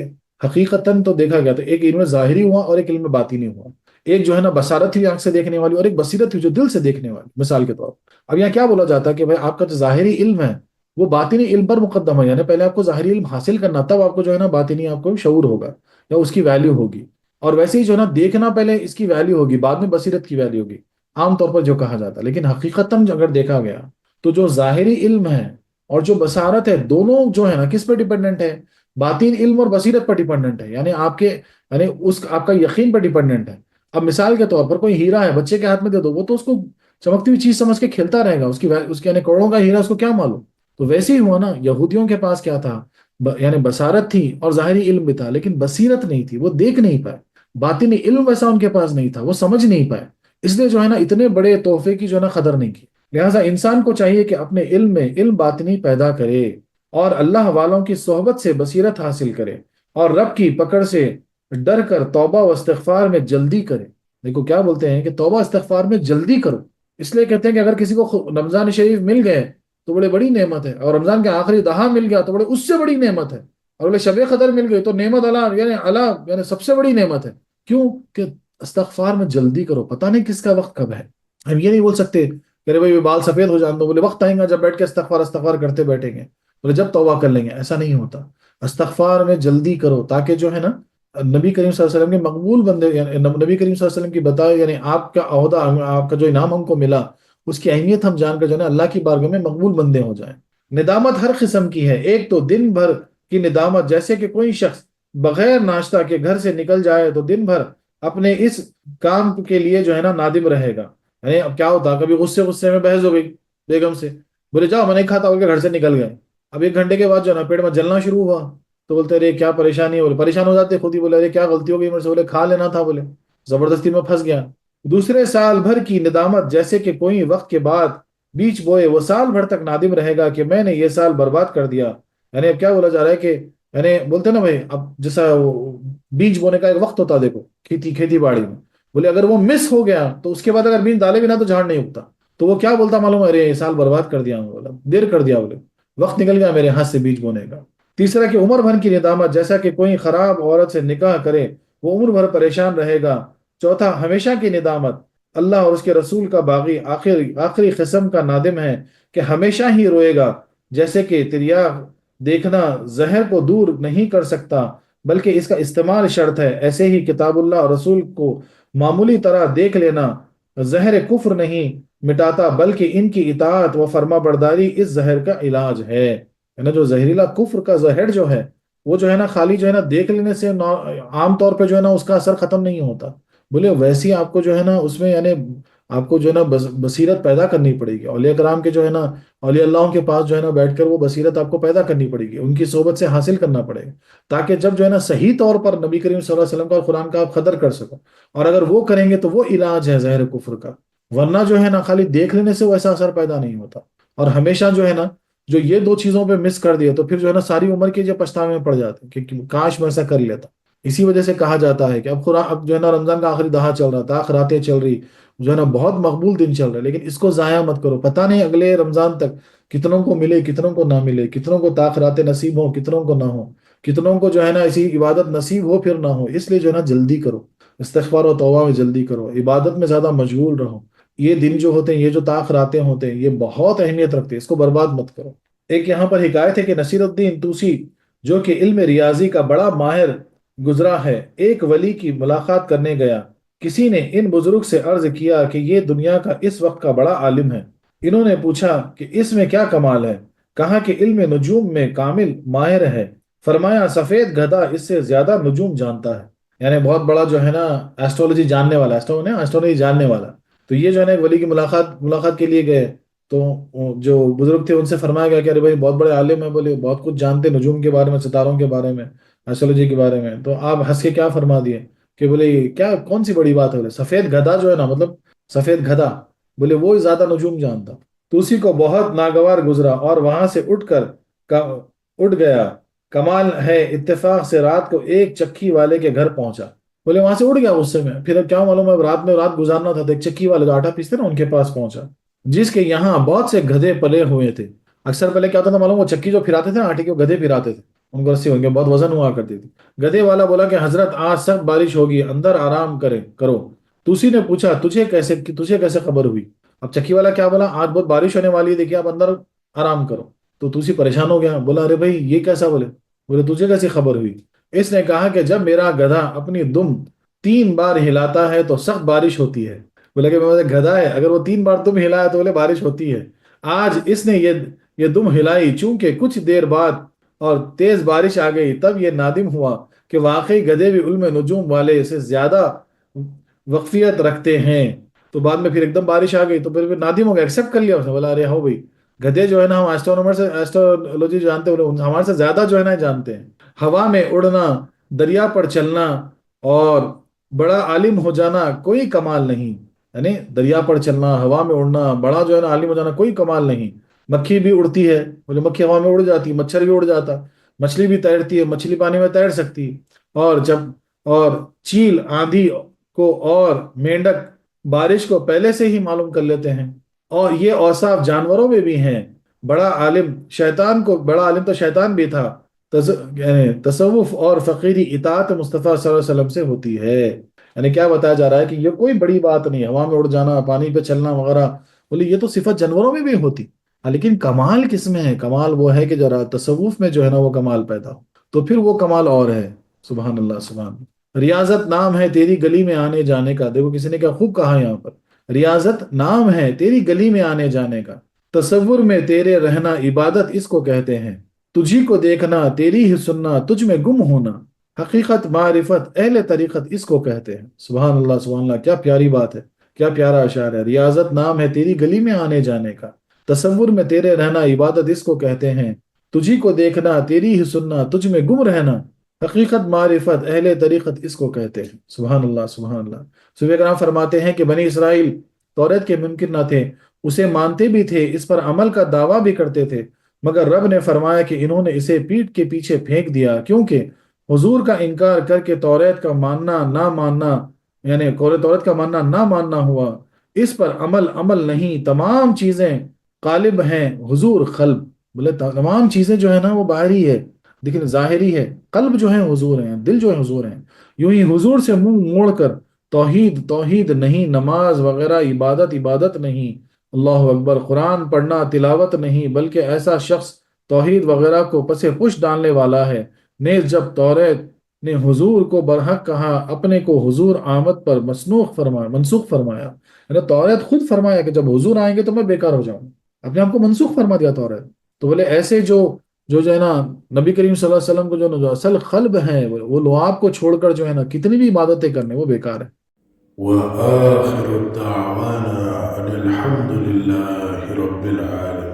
حقیقتاً تو دیکھا گیا تو ایک علم ظاہری ہوا اور ایک علم باطنی ہوا، ایک جو ہے نا بصارت ہوئی آنکھ سے دیکھنے والی، اور ایک بصیرت ہوئی جو دل سے دیکھنے والی، مثال کے طور پر۔ اب یہاں کیا بولا جاتا ہے کہ بھائی آپ کا جو ظاہری علم ہے وہ باطنی علم پر مقدم ہے، یعنی پہلے آپ کو ظاہری علم حاصل کرنا، تب آپ کو جو ہے نا باطنی آپ کو شعور ہوگا یا اس کی ویلیو ہوگی، اور ویسے ہی جو ہے نا دیکھنا پہلے اس کی ویلیو ہوگی، بعد میں بصیرت کی ویلیو ہوگی، عام طور پر جو کہا جاتا ہے۔ لیکن حقیقتاً اگر دیکھا گیا تو جو ظاہری علم ہے اور جو بصارت ہے، دونوں جو ہے نا کس پہ ڈیپینڈنٹ ہے؟ باطن علم اور بصیرت پر ڈیپینڈنٹ ہے، یعنی آپ کا یقین پر ڈیپینڈنٹ ہے۔ اب مثال کے طور پر کوئی ہیرا ہے، بچے کے ہاتھ میں دے دو، وہ تو اس کو چمکتی ہوئی چیز سمجھ کے کھیلتا رہے گا، اس کے یعنی کروڑوں کا ہیرا اس کو کیا معلوم؟ تو ویسے ہی ہوا نا، یہودیوں کے پاس کیا تھا؟ یعنی بصارت تھی اور ظاہری علم بھی تھا، لیکن بصیرت نہیں تھی، وہ دیکھ نہیں پائے، باطنی علم ویسا ان کے پاس نہیں تھا، وہ سمجھ نہیں پائے، اس لیے جو ہے نا اتنے بڑے تحفے کی جو ہے نا قدر نہیں کی۔ لہٰذا انسان کو چاہیے کہ اپنے علم میں علم باطنی پیدا کرے، اور اللہ والوں کی صحبت سے بصیرت حاصل کرے، اور رب کی پکڑ سے ڈر کر توبہ و استغفار میں جلدی کرے۔ دیکھو کیا بولتے ہیں کہ توبہ استغفار میں جلدی کرو، اس لیے کہتے ہیں کہ اگر کسی کو رمضان شریف مل گئے تو بڑے بڑی نعمت ہے، اور رمضان کے آخری دہا مل گیا تو بڑے اس سے بڑی نعمت ہے، اور بولے شب قدر مل گئی تو نعمت یعنی سب سے بڑی نعمت ہے۔ کیوں کہ استغفار میں جلدی کرو، پتہ نہیں کس کا وقت کب ہے۔ ہم یہ نہیں بول سکتے کہ ارے بھائی یہ بال سفید ہو جان دو، بولے وقت آئے گا جب بیٹھ کے استغفار استغفار کرتے بیٹھیں گے، بولے جب توبہ کر لیں گے. ایسا نہیں ہوتا. استغفار میں جلدی کرو تاکہ جو ہے نا نبی کریم صلی اللہ علیہ وسلم کے مقبول بندے، یعنی نبی کریم صلی اللہ علیہ وسلم کی بتائے، یعنی آپ کا عہدہ، آپ کا جو انعام ہم کو ملا اس کی اہمیت ہم جان کر جو ہے نا اللہ کی بارگاہ میں مقبول بندے ہو جائیں. ندامت ہر قسم کی ہے. ایک تو دن بھر کی ندامت، جیسے کہ کوئی شخص بغیر ناشتہ کے گھر سے نکل جائے تو دن بھر اپنے اس کام کے لیے جو ہے نا نادم رہے گا. یعنی اب کیا ہوتا، کبھی غصے غصے میں بحث ہو گئی بیگم سے، بولے جاؤ میں نہیں کھاتا بول کے گھر سے نکل گئے. اب 1 گھنٹے کے بعد جو ہے نا پیٹ میں جلنا شروع ہوا، تو بولتے ارے کیا پریشانی ہے، بولے پریشان ہو جاتے خود ہی، بولے ارے کیا غلطی ہو گئی میرے سے، بولے کھا لینا تھا، بولے زبردستی میں پھنس گیا. دوسرے سال بھر کی ندامت، جیسے کہ کوئی وقت کے بعد بیچ بوئے، وہ سال بھر تک نادم رہے گا کہ میں نے یہ سال برباد کر دیا. یعنی اب کیا بولا جا رہا ہے کہ یعنی بولتے نا بھائی، اب جیسا بیج بونے کا ایک وقت ہوتا ہے، دیکھو کھیتی باڑی میں، بولے اگر وہ مس ہو گیا تو اس کے بعد اگر بیج ڈالے بھی نہ تو جھاڑ نہیں اگتا. تو وہ کیا بولتا معلوم ہے، ارے یہ سال برباد کر دیا، بولا دیر کر دیا، بولے وقت نکل گیا میرے ہاتھ سے بیج بونے کا. تیسرا کہ عمر بھر کی ندامت، جیسا کہ کوئی خراب عورت سے نکاح کرے وہ عمر بھر پریشان رہے گا. چوتھا ہمیشہ کی ندامت، اللہ اور اس کے رسول کا باغی آخری قسم کا نادم ہے کہ ہمیشہ ہی روئے گا. جیسے کہ تریاق دیکھنا زہر کو دور نہیں کر سکتا بلکہ اس کا استعمال شرط ہے، ایسے ہی کتاب اللہ اور رسول کو معمولی طرح دیکھ لینا زہر کفر نہیں مٹاتا بلکہ ان کی اطاعت و فرما برداری اس زہر کا علاج ہے. نا جو زہریلا کفر کا زہر جو ہے وہ جو ہے نا خالی جو ہے نا دیکھ لینے سے عام طور پہ جو ہے نا اس کا اثر ختم نہیں ہوتا. بولے ویسی آپ کو جو ہے نا اس میں یعنی آپ کو جو ہے نا بصیرت پیدا کرنی پڑے گی. اولیاء کرام کے جو ہے نا اولیاء اللہ کے پاس جو ہے نا بیٹھ کر وہ بصیرت آپ کو پیدا کرنی پڑے گی، ان کی صحبت سے حاصل کرنا پڑے گا، تاکہ جب جو ہے نا صحیح طور پر نبی کریم صلی اللہ علیہ وسلم کا اور قرآن کا آپ قدر کر سکو. اور اگر وہ کریں گے تو وہ علاج ہے زہر کفر کا. ورنہ جو ہے نا خالی دیکھ لینے سے ویسا اثر پیدا نہیں ہوتا. اور ہمیشہ جو ہے نا جو یہ 2 چیزوں پہ مس کر دیا تو پھر جو ہے نا ساری عمر کے جو پچھتاوے میں پڑ جاتے ہیں کہ کاش میں ایسا کر لیتا. اسی وجہ سے کہا جاتا ہے کہ اب جو ہے نا رمضان کا آخری دہا چل رہا تھا، آخراتیں چل رہی، جو ہے نا بہت مقبول دن چل رہے، لیکن اس کو ضائع مت کرو. پتہ نہیں اگلے رمضان تک کتنوں کو ملے کتنوں کو نہ ملے، کتنوں کو تاخرات نصیب ہو کتنوں کو نہ ہو، کتنوں کو جو ہے نا ایسی عبادت نصیب ہو پھر نہ ہو. اس لیے جو ہے نا جلدی کرو، استغفار و توبہ میں جلدی کرو، عبادت میں زیادہ مشغول رہو. یہ دن جو ہوتے ہیں، یہ جو تاخراتیں ہوتے ہیں، یہ بہت اہمیت رکھتے ہیں، اس کو برباد مت کرو. ایک یہاں پر حکایت ہے کہ نصیر الدین توسی جو کہ علم ریاضی کا بڑا ماہر گزرا ہے، ایک ولی کی ملاقات کرنے گیا. کسی نے ان بزرگ سے عرض کیا کہ یہ دنیا کا اس وقت کا بڑا عالم ہے. انہوں نے پوچھا کہ اس میں کیا کمال ہے؟ کہا کہ علم نجوم میں کامل ماہر ہے. فرمایا سفید گدھا اس سے زیادہ نجوم جانتا ہے. یعنی بہت بڑا جو ہے نا ایسٹرولوجی جاننے والا، ایسٹرولوجی جاننے والا. تو یہ جو ہے نا ایک ولی کی ملاقات کے لیے گئے. تو جو بزرگ تھے ان سے فرمایا گیا کہ ارے بھائی بہت بڑے عالم ہیں، بولے بہت کچھ جانتے نجوم کے بارے میں، ستاروں کے بارے میں، ایسٹرولوجی کے بارے میں. تو آپ ہنس کے کیا فرما دیے کہ بولے کیا کون سی بڑی بات ہے؟ بولے سفید گدھا جو ہے نا، مطلب سفید گدھا، بولے وہ زیادہ نجوم جانتا. تو اسی کو بہت ناگوار گزرا اور وہاں سے اٹھ گیا. کمال ہے اتفاق سے رات کو ایک چکی والے کے گھر پہنچا. بولے وہاں سے اٹھ گیا غصے میں، پھر اب کیا معلوم ہے رات میں رات گزارنا تھا، تو ایک چکی والے جو آٹا پیستے نا ان کے پاس پہنچا، جس کے یہاں بہت سے گدھے پلے ہوئے تھے. اکثر پہلے کیا ہوتا تھا معلوم، وہ چکی جو پھراتے تھے نا آٹے کے، وہ گدھے پھراتے تھے، ان کو رسی ہوگی بہت وزن ہوا کرتی تھی. گدھے والا بولا کہ حضرت آج سخت بارش ہوگی، اندر آرام کرو. توسی نے پوچھا تجھے کیسے خبر ہوئی؟ اب چکی والا کیا بولا، آج بہت بارش ہونے والی ہے، دیکھیے آپ اندر آرام کرو. تو توسی پریشان ہو گیا، بولا ارے بھائی یہ کیسا؟ بولے تجھے کیسی خبر ہوئی؟ اس نے کہا کہ جب میرا گدھا اپنی دم 3 بار ہلاتا ہے تو سخت بارش ہوتی ہے. بولے کہ میرا گدھا ہے، اگر وہ 3 بار دم ہلایا تو بولے بارش ہوتی ہے. آج اس نے یہ دم ہلائی، چونکہ کچھ دیر بعد اور تیز بارش آ گئی، تب یہ نادم ہوا کہ واقعی گدھے بھی علم نجوم والے سے زیادہ وقفیت رکھتے ہیں. تو بعد میں پھر ایک دم بارش آ گئی تو پھر نادم ہو گیا، ایکسیپٹ کر لیا اس نے، بولا ارے ہو بھائی گدھے جو ہے نا ہم ایسٹرولوجی جانتے ہیں، ہمارے سے زیادہ جو ہے نا جانتے ہیں. ہوا میں اڑنا، دریا پر چلنا اور بڑا عالم ہو جانا کوئی کمال نہیں. یعنی دریا پر چلنا، ہوا میں اڑنا، بڑا جو ہے نا عالم ہو جانا کوئی کمال نہیں. مکھی بھی اڑتی ہے، بولے مکھی ہوا میں اڑ جاتی، مچھر بھی اڑ جاتا، مچھلی بھی تیرتی ہے، مچھلی پانی میں تیر سکتی. اور چیل آندھی کو اور مینڈک بارش کو پہلے سے ہی معلوم کر لیتے ہیں. اور یہ اوصاف جانوروں میں بھی ہیں. بڑا عالم تو شیطان بھی تھا. یعنی تصوف اور فقیری اطاعت مصطفیٰ صلی اللہ علیہ وسلم سے ہوتی ہے. یعنی کیا بتایا جا رہا ہے کہ یہ کوئی بڑی بات نہیں ہے، ہوا میں اڑ جانا، پانی پہ چلنا وغیرہ، بولے یہ تو صفت جانوروں میں بھی ہوتی، ہاں لیکن کمال کس میں ہے؟ کمال وہ ہے کہ ذرا تصوف میں جو ہے نا وہ کمال پیدا ہو، تو پھر وہ کمال اور ہے۔ سبحان اللہ سبحان اللہ۔ ریاضت نام ہے تیری گلی میں آنے جانے کا، دیکھو کسی نے کیا خوب کہا یہاں پر، ریاضت نام ہے تیری گلی میں آنے جانے کا، تصور میں تیرے رہنا عبادت اس کو کہتے ہیں، تجھی کو دیکھنا تیری ہی سننا تجھ میں گم ہونا، حقیقت معرفت اہل طریقت اس کو کہتے ہیں۔ سبحان اللہ سبحان اللہ، کیا پیاری بات ہے، کیا پیارا اشعار ہے۔ ریاضت نام ہے تیری گلی میں آنے جانے کا، تصور میں تیرے رہنا عبادت اس کو کہتے ہیں، تجھی کو دیکھنا تیری ہی سننا تجھ میں گم رہنا، حقیقت معرفت اہل طریقت اس کو کہتے ہیں۔ سبحان اللہ سبحان اللہ۔ صوفیہ کرام فرماتے ہیں کہ بنی اسرائیل توریت کے منکر نہ تھے، اسے مانتے بھی تھے، اس پر عمل کا دعویٰ بھی کرتے تھے، مگر رب نے فرمایا کہ انہوں نے اسے پیٹھ کے پیچھے پھینک دیا، کیونکہ حضور کا انکار کر کے توریت کا ماننا نہ ماننا، یعنی توریت کا ماننا نہ ماننا ہوا، اس پر عمل نہیں، تمام چیزیں قالب ہیں حضور قلب، بولے تمام چیزیں جو ہے نا وہ باہری ہے لیکن ظاہری ہے، قلب جو ہے حضور ہیں، دل جو ہے حضور ہیں۔ یوں ہی حضور سے منہ موڑ کر توحید توحید نہیں، نماز وغیرہ عبادت نہیں، اللہ اکبر، قرآن پڑھنا تلاوت نہیں، بلکہ ایسا شخص توحید وغیرہ کو پس پش ڈالنے والا ہے۔ نیز جب توریت نے حضور کو برحق کہا، اپنے کو حضور آمد پر منسوخ فرمایا، یعنی توریت خود فرمایا کہ جب حضور آئیں گے تو میں بیکار ہو جاؤں، اپنے آپ کو منسوخ فرما دیا توریت۔ تو بولے ایسے جو ہے نا نبی کریم صلی اللہ علیہ وسلم کو جو اصل قلب ہے وہ لعاب کو چھوڑ کر جو ہے نا کتنی بھی عبادتیں کرنے وہ بیکار ہے۔ وآخر دعوانا أن الحمد لله رب العالمين.